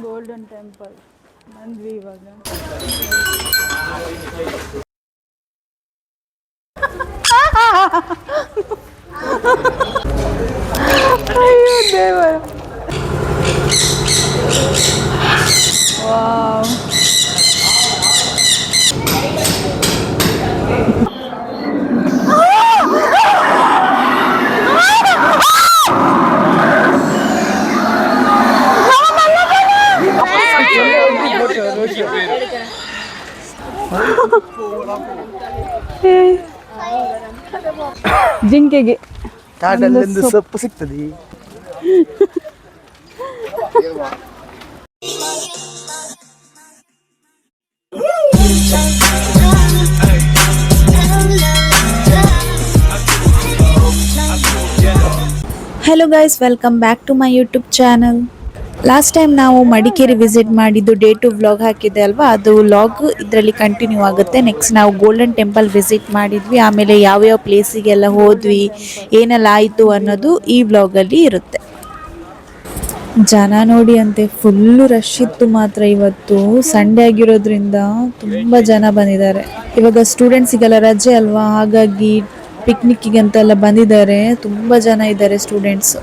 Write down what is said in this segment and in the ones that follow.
Golden temple ಬಂದ್ವಿ ಇವಾಗ. ಅಯ್ಯೋ ದೇವರ, ವಾವ್. ಜಿಂಕೆಗೆ ಕಾಡಲ್ಲಿಂದು ಸೊಪ್ಪು ಸಿಗ್ತದೆ. Hello guys, welcome back to my YouTube channel. Last time ನಾವು ಮಡಿಕೇರಿ ವಿಸಿಟ್ ಮಾಡಿದ್ದು ಡೇ 2 ವ್ಲಾಗ್ ಹಾಕಿದ್ದೆ ಅಲ್ವಾ, ಅದು ವ್ಲಾಗ್ ಇದರಲ್ಲಿ ಕಂಟಿನ್ಯೂ ಆಗುತ್ತೆ. ನೆಕ್ಸ್ಟ್ ನಾವು ಗೋಲ್ಡನ್ ಟೆಂಪಲ್ ವಿಸಿಟ್ ಮಾಡಿದ್ವಿ, ಆಮೇಲೆ ಯಾವ್ಯಾವ ಪ್ಲೇಸಿಗೆಲ್ಲ ಹೋದ್ವಿ, ಏನೆಲ್ಲ ಆಯಿತು ಅನ್ನೋದು ಈ ವ್ಲಾಗಲ್ಲಿ ಇರುತ್ತೆ. ಜನ ನೋಡಿ ಅಂತೆ ಫುಲ್ಲು ರಶ್ ಇತ್ತು ಮಾತ್ರ. ಇವತ್ತು ಸಂಡೇ ಆಗಿರೋದ್ರಿಂದ ತುಂಬ ಜನ ಬಂದಿದ್ದಾರೆ. ಇವಾಗ ಸ್ಟೂಡೆಂಟ್ಸಿಗೆಲ್ಲ ರಜೆ ಅಲ್ವಾ, ಹಾಗಾಗಿ ಪಿಕ್ನಿಕ್ಕಿಗೆ ಅಂತೆಲ್ಲ ಬಂದಿದ್ದಾರೆ. ತುಂಬ ಜನ ಇದ್ದಾರೆ ಸ್ಟೂಡೆಂಟ್ಸ್.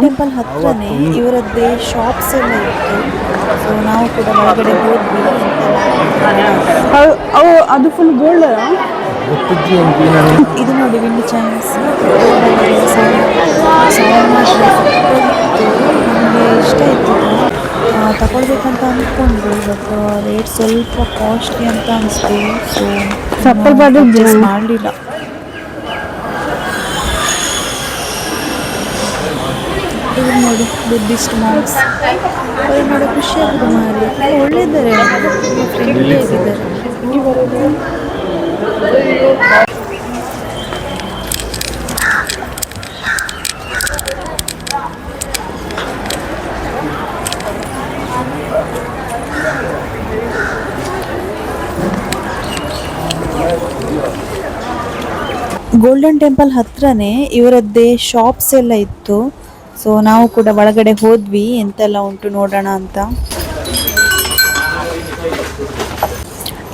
ಟೆಂಪಲ್ ಹತ್ರನೇ ಇವರದ್ದೇ ಶಾಪ್ಸ್ ಎಲ್ಲ ಇತ್ತು. ಸೊ ನಾವು ಕೂಡ ಒಳಗಡೆ ಹೋದ್ವಿ. ಅದು ಫುಲ್ ಗೋಲ್ಡ್. ಇದು ನೋಡಿ ವಿಂಡ್ ಚೈನ್ಸ್. ನಮಗೆ ಇಷ್ಟ ಇತ್ತು, ತಗೊಳ್ಬೇಕಂತ ಅಂದ್ಕೊಂಡ್ವಿ. ಬಟ್ ರೇಟ್ ಸ್ವಲ್ಪ ಕಾಸ್ಟ್ಲಿ ಅಂತ ಅನಿಸ್ತು. ಸೊ ಪರ್ಚೇಸ್ ಮಾಡಲಿಲ್ಲ. ಇದು ನೋಡಿ ಬುದ್ಧಿಸ್ಟ್ ಮಾಂಕ್ಸ್. ಅವ್ರು ನೋಡಿ ಖುಷಿಯಾಗಿದೆ ಮಾರಿ, ಒಳ್ಳೆಯಿದ್ದಾರೆ, ಫ್ರೆಂಡ್ಲಿ ಆಗಿದ್ದಾರೆ. ಗೋಲ್ಡನ್ ಟೆಂಪಲ್ ಹತ್ರನೇ ಇವರದ್ದೇ ಶಾಪ್ಸ್ ಎಲ್ಲ ಇತ್ತು. ಸೊ ನಾವು ಕೂಡ ಒಳಗಡೆ ಹೋದ್ವಿ, ಎಂತೆಲ್ಲ ಉಂಟು ನೋಡೋಣ ಅಂತ.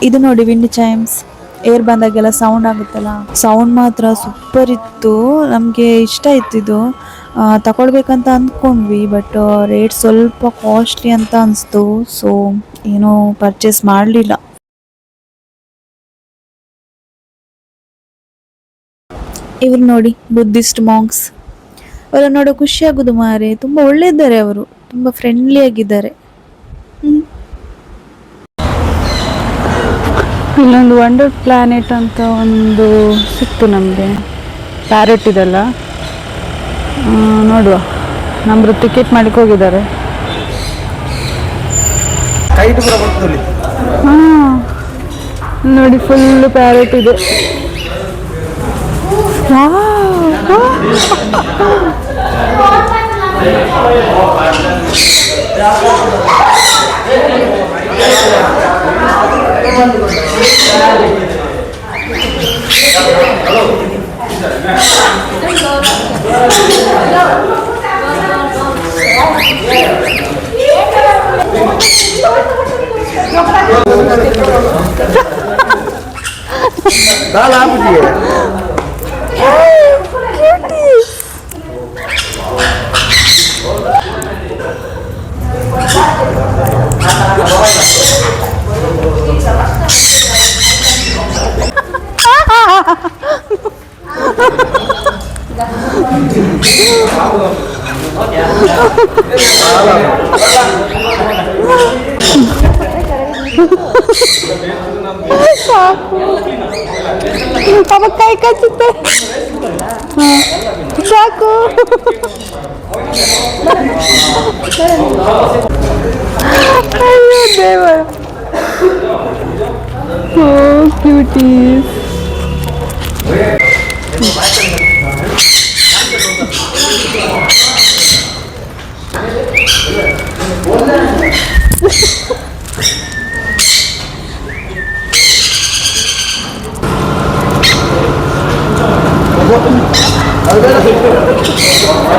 ಇದು ನೋಡಿ ವಿಂಡ್ ಚೈಮ್ಸ್. ಏರ್ ಬಂದಾಗೆಲ್ಲ ಸೌಂಡ್ ಆಗುತ್ತಲ್ಲ, ಸೌಂಡ್ ಮಾತ್ರ ಸೂಪರ್ ಇತ್ತು. ನಮಗೆ ಇಷ್ಟ ಇತ್ತು ಇದು, ತಗೊಳ್ಬೇಕಂತ ಅಂದ್ಕೊಂಡ್ವಿ. ಬಟ್ ರೇಟ್ ಸ್ವಲ್ಪ ಕಾಸ್ಟ್ಲಿ ಅಂತ ಅನಿಸ್ತು. ಸೊ ಏನೋ ಪರ್ಚೇಸ್ ಮಾಡಲಿಲ್ಲ. ಇವ್ರು ನೋಡಿ ಬುದ್ಧಿಸ್ಟ್ ಮಾಂಕ್ಸ್. ಅವರ ನೋಡೋ ಖುಷಿ ಆಗುದು ಮಾರೆ, ತುಂಬ ಒಳ್ಳೆ ಇದ್ದಾರೆ, ಅವರು ತುಂಬ ಫ್ರೆಂಡ್ಲಿ ಆಗಿದ್ದಾರೆ. ಇಲ್ಲೊಂದು ವಂಡರ್ ಪ್ಲಾನೆಟ್ ಅಂತ ಒಂದು ಸಿಕ್ತು ನಮಗೆ, ಪ್ಯಾರೆಟ್ ಇದೆಲ್ಲ. ನೋಡುವ, ನಮ್ಮದು ಟಿಕೆಟ್ ಮಾಡಿಕ್ಕೆ ಹೋಗಿದ್ದಾರೆ. ನೋಡಿ ಫುಲ್ ಪ್ಯಾರೆಟ್ ಇದೆ. Apa kay kacite? Saku. Ayo dewa. Oh cuties.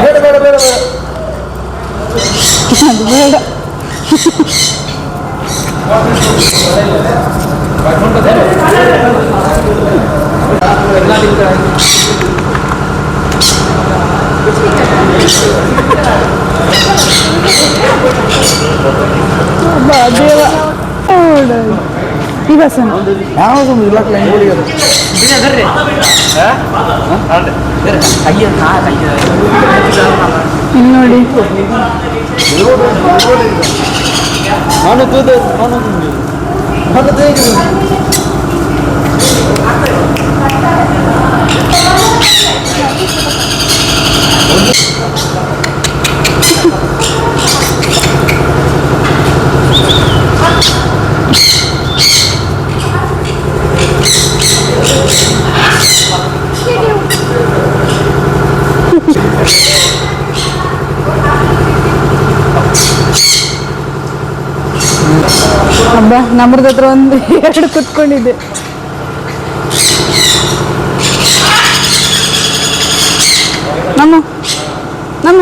ಬೇಡ ಬೇಡ ಬೇಡ ಬೇಡ ಅದು ಬೇಡ. ದೇವ ಈಗ ಸಣ್ಣ ಯಾವುದು ಇಲ್ಲ ಕ್ಲೈಂಟ್ ಹುಡುಗರು ಇಲ್ಲಿ ನೋಡಿ ನಾನು ತೂದೆ ನಾನು ತೇಗಿ ಹಬ್ಬ ನಮ್ರದ ಹತ್ರ ಒಂದು 2 ಕುತ್ಕೊಂಡಿದ್ದೆ. ನಮ್ಮ ನಮ್ಮ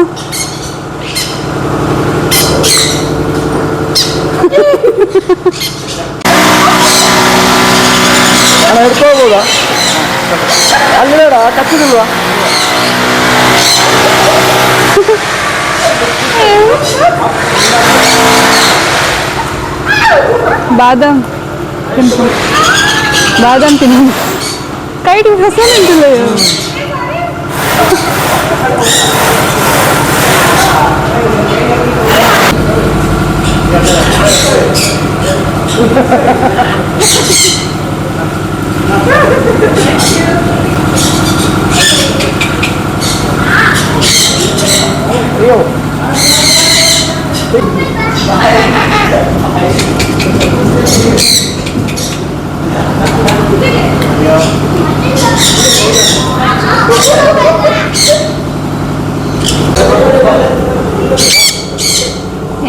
ನಾನು ಹಿಡ್ಕೋಬೋದಾ ಅಲ್ಲಿ ಬೇಡ ಕಚ್ಚಿದಿಲ್ವಾ ಬಾದಾಮ್ ಬಾದಾಮ್ ತಿನ್ನು ಕೈಟಿ ಹೊಸ ನಿಂತಿಲ್ಲ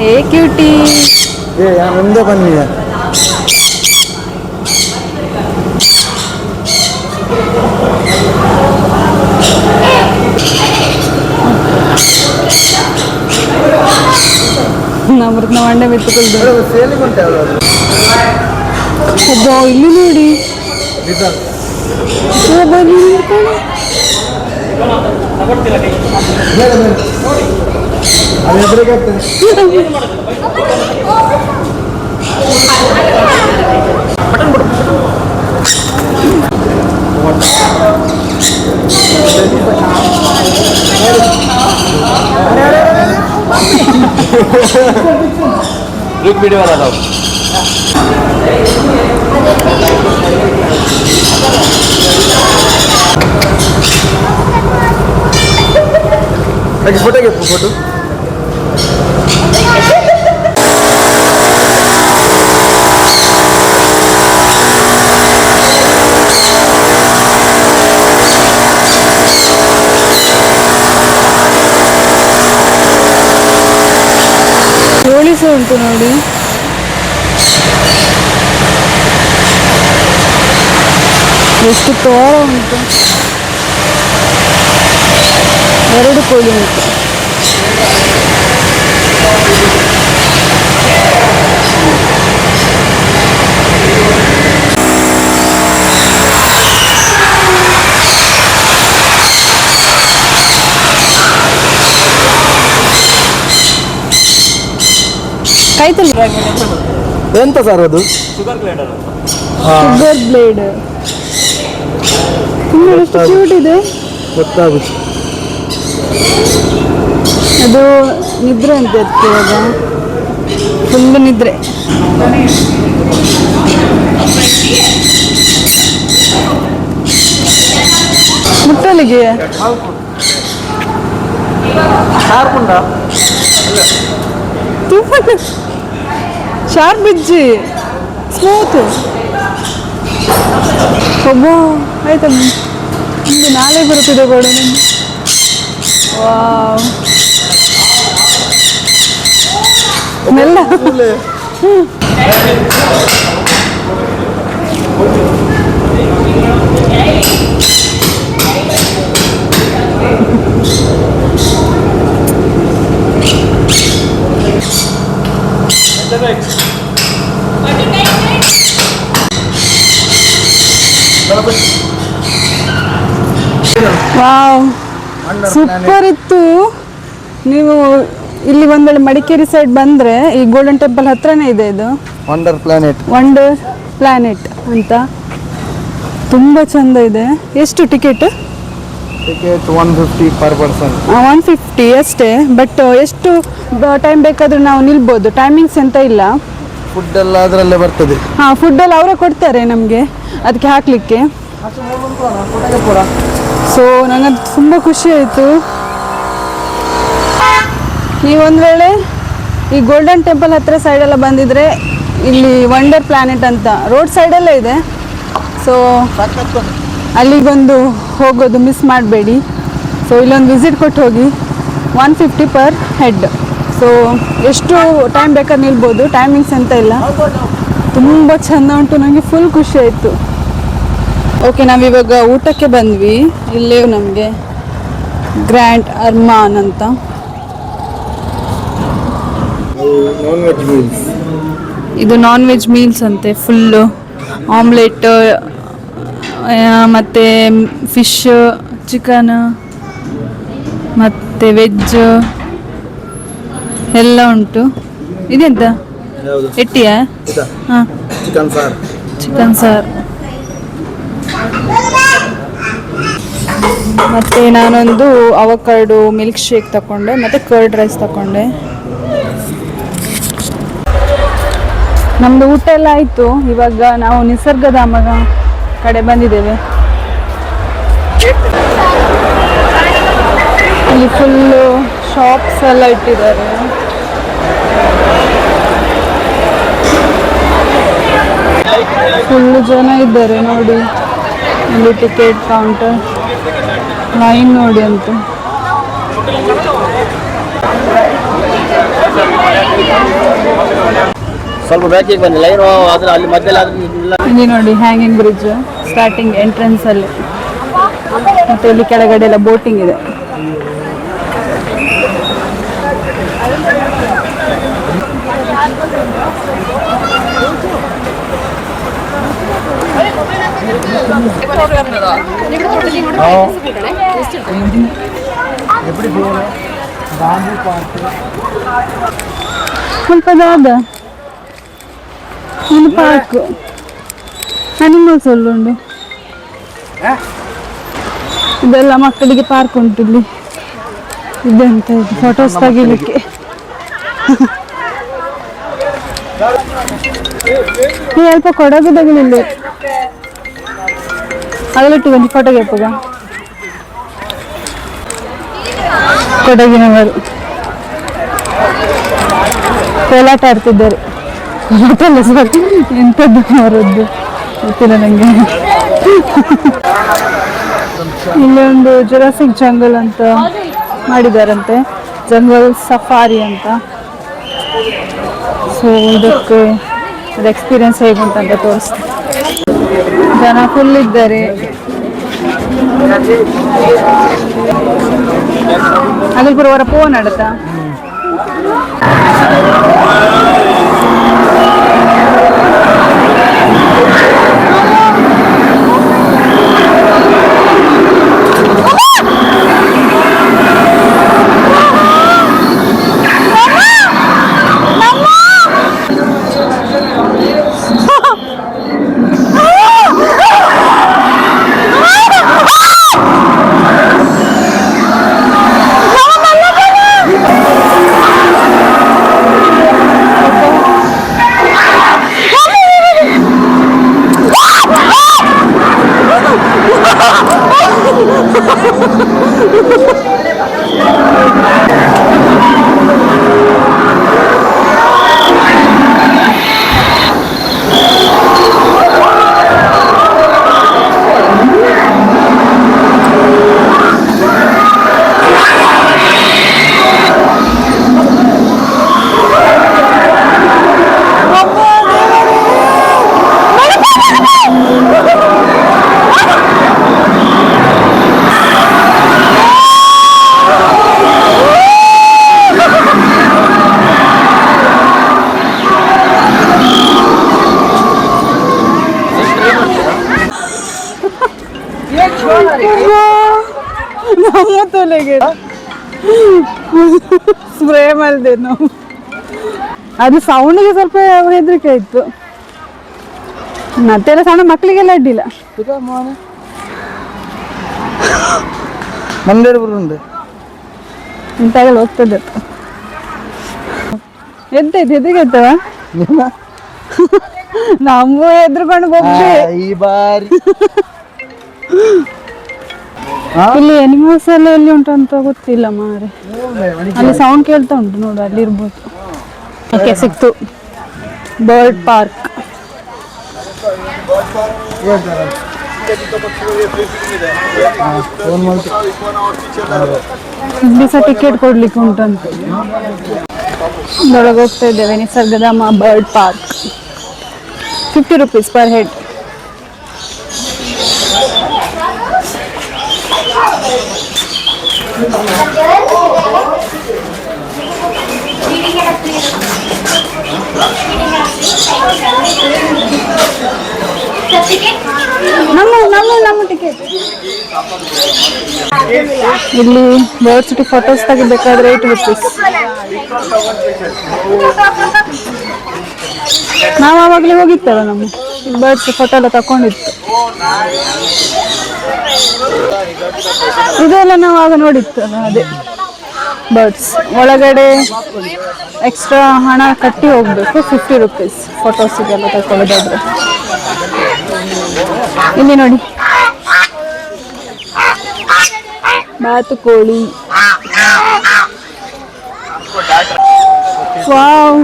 ಏ ಕ್ಯೂಟಿ ಮುಂದೆ ಬಂದಿದೆ ನಮ್ರತ್ ನಾವು ಅಂಡೆ ಮೆತ್ತುಕೊಳ್ದು ಸೇಲಿಂಗ್ ಉಂಟು ಯಾವ್ದಾದ್ರು ಒಬ್ಬ ಇಲ್ಲಿ ನೋಡಿ ಒಬ್ಬ ಇಲ್ಲಿ ನಿಂತ್ಕೊಂಡು. ಅದು ಎದುರಿಗೆ ಆಗ್ತದೆ एक वीडियो वाला था फोटो के फोटो ಹೋಳಿಸ ಉಂಟು ನೋಡಿ. ಎಷ್ಟು ತೋಳ ಉಂಟು. 2 ಕೋಳಿ ಉಂಟು. ಕಾಯ್ತಲ್ಲ ಎಂತ ಸರ್ ಅದು ಶುಗರ್ ಗ್ಲೈಡರ್ ಶುಗರ್ ಬ್ಲೇಡ್ ತುಂಬ ಎಷ್ಟು ಕ್ಯೂಟ್ ಇದೆ. ಗೊತ್ತಾಗುತ್ತೆ ಅದು ನಿದ್ರೆ ಅಂತ ಇತ್ತು ಇವಾಗ ಫುಲ್ ನಿದ್ರೆ. ಮುಟ್ಟಲಿಗೆ ಶಾರ್ಪುಂಡ ಶಾರ್ಪ್ ಬಿಜ್ಜಿ ಸ್ಮೂತ್ ಒಬ್ಬ ಆಯ್ತಾ ನಿಮಗೆ ನಾಳೆ ಬರುತ್ತಿದೆ ಗೋಡ ವಾವ್ ಸ್ಮೆಲ್ಲ ವಾವ್, ಸೂಪರ್ ಇತ್ತು. ನೀವು ಇಲ್ಲಿ ಒಂದ್ ವೇಳೆ ಮಡಿಕೇರಿ ಸೈಡ್ ಬಂದ್ರೆ ಈ ಗೋಲ್ಡನ್ ಟೆಂಪಲ್ ಹತ್ರನೇ ಇದೆ ಇದು ವಂಡರ್ ಪ್ಲಾನೆಟ್. ವಂಡರ್ ಪ್ಲಾನೆಟ್ ಅಂತ. ತುಂಬಾ ಚಂದ ಇದೆ. ಎಷ್ಟು ಟಿಕೆಟ್? Ticket 150 per person. 150 ಅಷ್ಟೇ. ಬಟ್ ಎಷ್ಟು ಟೈಮ್ ಬೇಕಾದ್ರೂ ನಾವು ನಿಲ್ಬೋದು, ಟೈಮಿಂಗ್ಸ್ ಅಂತ ಇಲ್ಲ. ಫುಡ್ ಎಲ್ಲ ಅದರಲ್ಲೇ ಬರ್ತದೆ. ಹಾಂ, ಫುಡ್ ಎಲ್ಲ ಅವರೇ ಕೊಡ್ತಾರೆ ನಮಗೆ ಅದಕ್ಕೆ ಹಾಕಲಿಕ್ಕೆ. ಸೊ ನನಗೆ ತುಂಬ ಖುಷಿ ಆಯಿತು. ನೀವೊಂದು ವೇಳೆ ಈ ಗೋಲ್ಡನ್ ಟೆಂಪಲ್ ಹತ್ತಿರ ಸೈಡೆಲ್ಲ ಬಂದಿದ್ರೆ ಇಲ್ಲಿ ವಂಡರ್ ಪ್ಲಾನೆಟ್ ಅಂತ ರೋಡ್ ಸೈಡಲ್ಲೇ ಇದೆ. ಸೊ ಅಲ್ಲಿಗೊಂದು ಹೋಗೋದು ಮಿಸ್ ಮಾಡಬೇಡಿ. ಸೊ ಇಲ್ಲೊಂದು ವಿಸಿಟ್ ಕೊಟ್ಟು ಹೋಗಿ. 150 ಪರ್ ಹೆಡ್. ಸೊ ಎಷ್ಟು ಟೈಮ್ ಬೇಕಾದ್ರೆ ನಿಲ್ಬೋದು, ಟೈಮಿಂಗ್ಸ್ ಅಂತ ಇಲ್ಲ. ತುಂಬ ಚೆಂದ ಉಂಟು, ನನಗೆ ಫುಲ್ ಖುಷಿ ಆಯಿತು. ಓಕೆ, ನಾವಿವಾಗ ಊಟಕ್ಕೆ ಬಂದ್ವಿ. ಇಲ್ಲೇ ನಮಗೆ ಗ್ರ್ಯಾಂಡ್ ಅರ್ಮಾನ್ ಅಂತ. Non veg meals. ಇದು ನಾನ್ ವೆಜ್ ಮೀಲ್ಸ್ ಅಂತೆ. ಫುಲ್ಲು ಆಮ್ಲೆಟ್ ಮತ್ತು ಫಿಶ್, ಚಿಕನ್ ಮತ್ತು ವೆಜ್ ಎಲ್ಲ ಉಂಟು. ಇದೆಂತ ಯಾವುದು? ಎಟ್ಟಿಯಾ? ಹಾಂ, ಚಿಕನ್ ಸಾರ್. Chicken sir. ಮತ್ತು ನಾನೊಂದು ಅವಕಾಡೋ ಮಿಲ್ಕ್ ಶೇಕ್ ತಗೊಂಡೆ ಮತ್ತು ಕರ್ಡ್ ರೈಸ್ ತಗೊಂಡೆ. ನಮ್ಮದು ಊಟ ಎಲ್ಲ ಆಯಿತು. ಇವಾಗ ನಾವು ನಿಸರ್ಗಧಾಮ ಕಡೆ ಬಂದಿದ್ದೇವೆ. ಇಲ್ಲಿ ಫುಲ್ಲು ಶಾಪ್ಸ್ ಎಲ್ಲ ಇಟ್ಟಿದ್ದಾರೆ. ಫುಲ್ಲು ಜನ ಇದ್ದಾರೆ ನೋಡಿ. ಇಲ್ಲಿ ಟಿಕೆಟ್ ಕೌಂಟರ್ ಲೈನ್ ನೋಡಿ ಅಂತ. ಸ್ವಲ್ಪ ಬ್ಯಾಕಿಗೆ ಬನ್ನಿ, ಲೈನ್ ಆದ್ರೆ ಅಲ್ಲಿ ಮಧ್ಯದಲ್ಲಿ ಇಲ್ಲಿ ನೋಡಿ ಹ್ಯಾಂಗಿಂಗ್ ಬ್ರಿಡ್ಜ್ ಸ್ಟಾರ್ಟಿಂಗ್ ಎಂಟ್ರೆನ್ಸ್ ಅಲ್ಲಿ. ಮತ್ತೆ ಇಲ್ಲಿ ಕೆಳಗಡೆ ಎಲ್ಲ ಬೋಟಿಂಗ್ ಇದೆ. ಸ್ವಲ್ಪ ಜಾಗ ಒಂದು ಪಾರ್ಕ್ ಅನಿಮಲ್ಸ್ ಎಲ್ಲ ಉಂಟು. ಇದೆಲ್ಲ ಮಕ್ಕಳಿಗೆ ಪಾರ್ಕ್ ಉಂಟು ಇಲ್ಲಿ. ಇದೆಂತ ಇದು ಫೋಟೋಸ್ ತೆಗಿಲಿಕ್ಕೆ. ಸ್ವಲ್ಪ ಕೊಡಗು ತಗಲಿಲ್ಲ ಅದರೊಟ್ಟಿಗೆ ಒಂದು ಫೋಟೋಗೆ ಎಪ್ಪಗ ಕೊಡಗಿನವರು ಕೋಲಾಟ ಆಡ್ತಿದ್ದಾರೆ. ಎಂಥದ್ದು ಅವರದ್ದು ಗೊತ್ತಿಲ್ಲ ನನಗೆ. ಇಲ್ಲಿ ಒಂದು ಜುರಾಸಿಕ್ ಜಂಗಲ್ ಅಂತ ಮಾಡಿದಾರಂತೆ, ಜಂಗಲ್ ಸಫಾರಿ ಅಂತ. ಸೊ ಇದಕ್ಕೆ ಅದು ಎಕ್ಸ್ಪೀರಿಯನ್ಸ್ ಹೇಗುಂಟಂತ ತೋರಿಸ್ತಾರೆ. ಜನ ಫುಲ್ ಇದ್ದಾರೆ. ಅದ್ರ ಪೂರ್ವರ ಫೋನ್ ಆಡುತ್ತಾ. ನಮ್ಮ ತಲೆಗೆ ಸ್ಪ್ರೇ ಮಾಡಿದೆ ನಾವು. ಅದು ಸೌಂಡಿಗೆ ಸ್ವಲ್ಪ ಹೆದರಿಕೆ ಆಯ್ತು. ಮತ್ತೆಲ್ಲ ಸಣ್ಣ ಮಕ್ಕಳಿಗೆಲ್ಲ ಅಡ್ಡಿಲ್ಲ. ಮಂಡೇರು ಬರುಂಡೆ ಇಂತಾಗೆಲ್ಲ ಹೋಗ್ತದೆ. ಎದ್ದಾಯ್ತು ಹೆದರಿಕೆ ಆಯ್ತವ. ನಮಗೂ ಎದ್ರುಕೊಂಡು ಹೋಗ್ದೆ. ಈ ಬಾರಿ ಇಲ್ಲಿ ಎನಿಮಲ್ಸ್ ಎಲ್ಲ ಎಲ್ಲಿ ಉಂಟು ಅಂತ ಗೊತ್ತಿಲ್ಲ ಮಾರೆ. ಅಲ್ಲಿ ಸೌಂಡ್ ಕೇಳ್ತಾ ಉಂಟು ನೋಡು, ಅಲ್ಲಿ ಇರ್ಬೋದು. ಓಕೆ, ಸಿಕ್ತು. Bird park. ಇಲ್ಲಿ ಸಹ ಟಿಕೆಟ್ ಕೊಡ್ಲಿಕ್ಕೆ ಉಂಟಂತ. ಒಳಗೆ ಹೋಗ್ತಾ ಇದ್ದೇವೆ. Nisargadhama bird park. 50 rupees per head. ನಮ್ಮ ಟಿಕೆಟ್. ಇಲ್ಲಿ ಬರ್ಡ್ ಸಿಟಿ ಫೋಟೋಸ್ ತೆಗಿಬೇಕಾದ್ರೆ 8 rupees. ನಾವು ಆವಾಗಲೇ ಹೋಗಿತ್ತಲ್ಲ, ನಮ್ಮ ಬರ್ಡ್ಸ್ ಫೋಟೋ ಎಲ್ಲ ತಕೊಂಡಿತ್ತು. ಇದೆಲ್ಲ ನಾವು ಆಗ ನೋಡಿತ್ತಲ್ಲ, ಅದೇ ಬರ್ಡ್ಸ್. ಒಳಗಡೆ ಎಕ್ಸ್ಟ್ರಾ ಹಣ ಕಟ್ಟಿ ಹೋಗ್ಬೇಕು, 50 rupees ಫೋಟೋಸಿಗೆಲ್ಲ ತಗೊಳ್ಳೋದಾದ್ರೆ. ಇಲ್ಲಿ ನೋಡಿ, ಬಾತುಕೋಳಿ. ವಾವ್,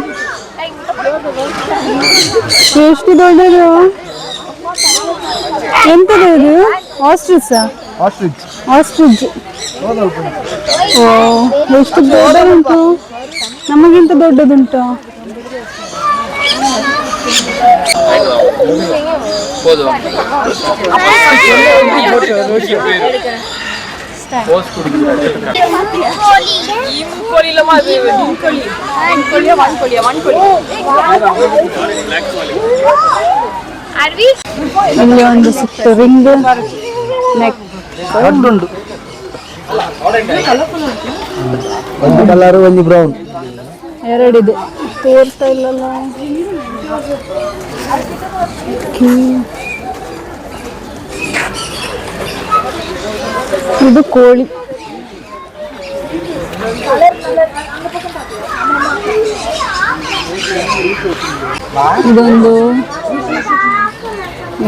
ಎಷ್ಟು ದೊಡ್ಡದು. ಎಂತದ ಇದು? ಆಸ್ಟ್ರಿಚ್. ಆಸ್ಟ್ರಿಚ್. ಓ, ಎಷ್ಟು ದೊಡ್ಡದುಂಟು. ನಮಗಿಂತ ದೊಡ್ಡದುಂಟು. ಇಲ್ಲಿ ಒಂದು ಸಿಕ್ತು ರಿಂಗ್ ನೆಕ್. ಉಂಟು ಒಂದು ಕಲರ್ ಒಂದು ಬ್ರೌನ್. ಎರಡಿದೆ, ತೋರಿಸ್ತಾ ಇಲ್ಲಲ್ಲ. ಇದು ಕೋಳಿ. ಇದೊಂದು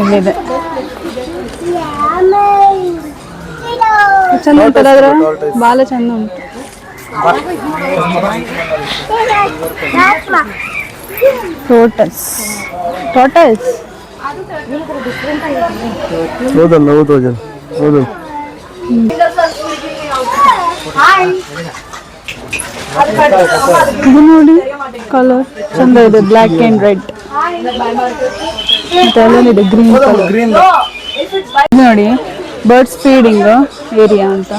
ಇಲ್ಲಿದೆ. ಚಂದ ಉಂಟಲ್ಲ, ಅದ್ರ ಬಾಲ ಚಂದ ಉಂಟು. ಟೋಟಲ್ಸ್. ಹೌದಲ್ಲ, ಹೌದು. ಇದು ನೋಡಿ, ಕಲರ್ ಚಂದ ಇದೆ. Black and red. ಮತ್ತೆ ಅಲ್ಲೊಂದಿದೆ ಗ್ರೀನ್ ಕಲರ್. ಇದು ನೋಡಿ, ಬರ್ಡ್ಸ್ ಫೀಡಿಂಗ್ ಏರಿಯಾ ಅಂತ.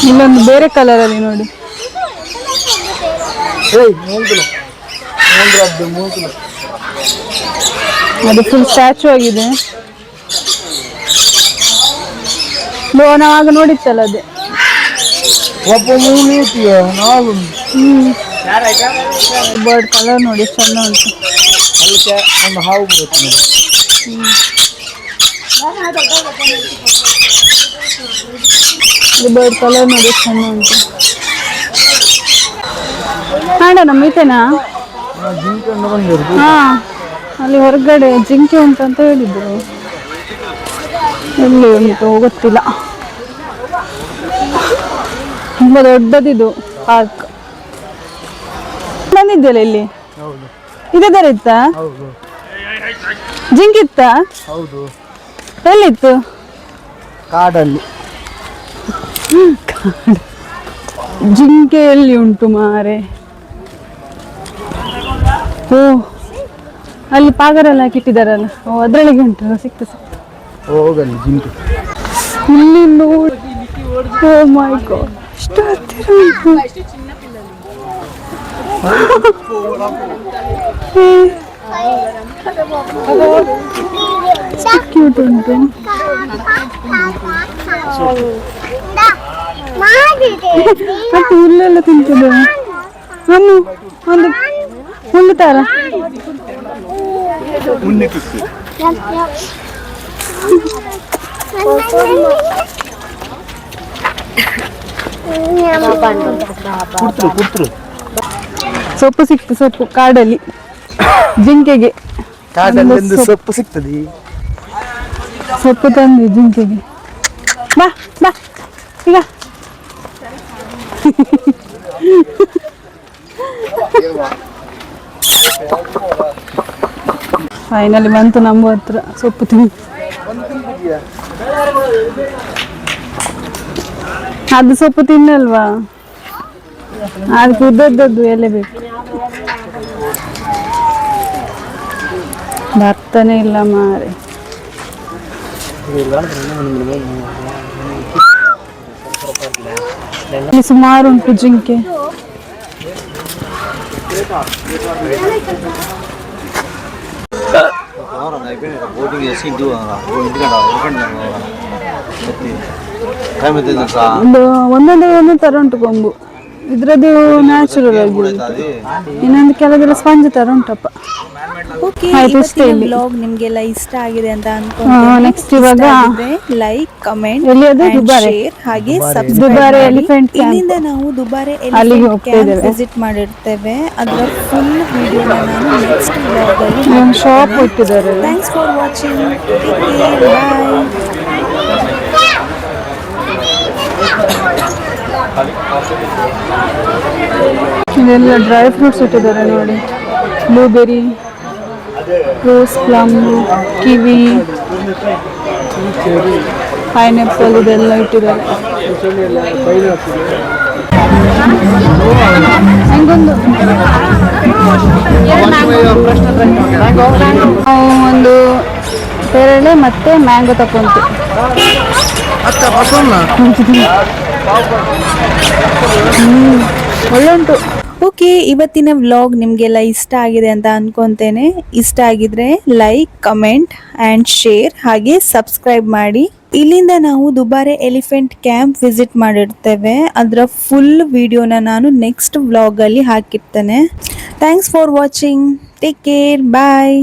ಇಲ್ಲೊಂದು ಬೇರೆ ಕಲರ್ ಅಲ್ಲಿ ನೋಡಿ. ಅದು ಫುಲ್ ಸ್ಟ್ಯಾಚು ಆಗಿದೆ. ನಾವಾಗ ನೋಡಿತ್ತಲ್ಲ ಅದೇ. ಬರ್ಡ್ ಕಲರ್ ನೋಡಿ, ಚಂದ ಉಂಟು. ಬರ್ಡ್ ಕಲರ್ ನೋಡಿ, ಚಂದ ಉಂಟು. ಹಾಡ ನಮ್ಮೀತೇನಾ? ಹಾ, ಅಲ್ಲಿ ಹೊರಗಡೆ ಜಿಂಕೆ ಉಂಟಂತ ಹೇಳಿದ್ರು. ಎಲ್ಲಿ ಉಂಟು ಗೊತ್ತಿಲ್ಲ. ತುಂಬಾ ದೊಡ್ಡದಿದು ಪಾರ್ಕ್. ಬಂದಿದ್ಯಲ್ಲ ಇಲ್ಲಿ? ಇದೇ ತರ ಇತ್ತ? ಜಿಂಕೆ ಇತ್ತ? ಎಲ್ಲಿತ್ತು? ಕಾಡಲ್ಲಿ. ಜಿಂಕೆ ಎಲ್ಲಿ ಉಂಟು ಮಾರೆ? ಓ, ಅಲ್ಲಿ ಪಾಗರೆಲ್ಲ ಹಾಕಿಟ್ಟಿದಾರಲ್ಲ, ಓ ಅದ್ರೊಳಗೆ ಉಂಟು. ಸಿಕ್ತು. ಹೋಗಲ್ಲಿ ಜಿಂಕೆ. ಇಲ್ಲಿ ನೋಡಿ. ಓ ಮೈ ಗಾಡ್, ಎಷ್ಟು ಹತ್ತಿರ ಉಂಟು. ಕ್ಯೂಟ್ ಉಂಟು. ಮತ್ತೆ ಹುಲ್ಲೆಲ್ಲ ತಿಂತಿದೆ. ಹಣ್ಣು ಒಂದು ಹುಲ್ಲು ತರ. ಸೊಪ್ಪು ಸಿಕ್ತು, ಸೊಪ್ಪು ಕಾಡಲ್ಲಿ ಜಿಂಕೆಗೆ. ಕಾಡಲ್ಲಿ ಒಂದು ಸೊಪ್ಪು ಸಿಗ್ತದೆ. ಸೊಪ್ಪು ತಂದ್ವಿ ಜಿಂಕೆಗೆ. ಬಾ ಬಾ ಈಗ. ಫೈನಲಿ ಬಂತು ನಮ್ಮ ಹತ್ರ ಸೊಪ್ಪು ತಿಂದು. ಅದು ಸೊಪ್ಪು ತಿನ್ನಲ್ವಾ, ಅದಕ್ಕೆ ಉದ್ದದ್ದು ಎಲೆ ಬೇಕು. ಬರ್ತಾನೆ ಇಲ್ಲ ಮಾರೆ. ಇಲ್ಲಿ ಸುಮಾರು ಉಂಟು ಜಿಂಕೆ. ಒಂದೊಂದು ತರ ಉಂಟು ಕೊಂಬು. ಇದ್ರದ್ದು ನ್ಯಾಚುರಲ್ ಆಗಿ, ಇನ್ನೊಂದು ಕೆಲವೆಲ್ಲ ಸ್ಪಂಜ್ ತರ ಉಂಟಪ್ಪ. ಓಕೆ, ಆಯ್ತು ಇಷ್ಟೇ ಇಲ್ಲಿ. ವ್ಲಾಗ್ ನಿಮ್ಗೆಲ್ಲ ಇಷ್ಟ ಆಗಿದೆ ಅಂತ ನೆಕ್ಸ್ಟ್ ಇವಾಗ ಲೈಕ್, ಕಮೆಂಟ್, ಎಲ್ಲಿಯದು? ದುಬಾರೆ. ಶೇರ್ ಹಾಗೆ ದುಬಾರೆ ಸಬ್ಸ್ಕ್ರೈಬ್. ಎಲಿಫೆಂಟ್ ಇಲ್ಲಿಂದ ನಾವು ದುಬಾರೆ ಅಲ್ಲಿಗೆ ಎಲಿಫೆಂಟ್ ಹೋಗ್ತಾ ಕ್ಯಾಂಪ್ ಇದ್ದೇವೆ. ವಿಸಿಟ್ ಮಾಡಿರ್ತೇವೆ. ಅದರ ಫುಲ್ ವಿಡಿಯೋನ ನಾನು ನೆಕ್ಸ್ಟ್ ವ್ಲಾಗ್ ಅಲ್ಲಿ ಒಂದು ಶಾಪ್ ಇಟ್ಟಿದ್ದಾರೆ. Thanks for watching. ಬಾಯ್. ಇದೆಲ್ಲ ಡ್ರೈ ಫ್ರೂಟ್ಸ್ ಇಟ್ಟಿದ್ದಾರೆ ನೋಡಿ. Blueberry, rose plum, kiwi, pineapple ಇದೆಲ್ಲ ಇಟ್ಟಿದ್ದಾರೆ. ಹಂಗೊಂದು ನಾವು ಒಂದು ಪೇರಳೆ ಮತ್ತೆ ಮ್ಯಾಂಗೋ ತಕೊಂತು. ಒಳ್ಳೆ ಉಂಟು. ಓಕೆ, ಇವತ್ತಿನ ವ್ಲಾಗ್ ನಿಮಗೆಲ್ಲ ಇಷ್ಟ ಆಗಿದೆ ಅಂತ ಅನ್ಕೊಂತೇನೆ. ಇಷ್ಟ ಆಗಿದ್ರೆ ಲೈಕ್, ಕಮೆಂಟ್ ಆ್ಯಂಡ್ ಶೇರ್ ಹಾಗೆ ಸಬ್ಸ್ಕ್ರೈಬ್ ಮಾಡಿ. ಇಲ್ಲಿಂದ ನಾವು ದುಬಾರೆ ಎಲಿಫೆಂಟ್ ಕ್ಯಾಂಪ್ ವಿಸಿಟ್ ಮಾಡಿರ್ತೇವೆ. ಅದರ ಫುಲ್ ವಿಡಿಯೋನ ನಾನು ನೆಕ್ಸ್ಟ್ ವ್ಲಾಗಲ್ಲಿ ಹಾಕಿರ್ತೇನೆ. Thanks for watching. Take care. Bye.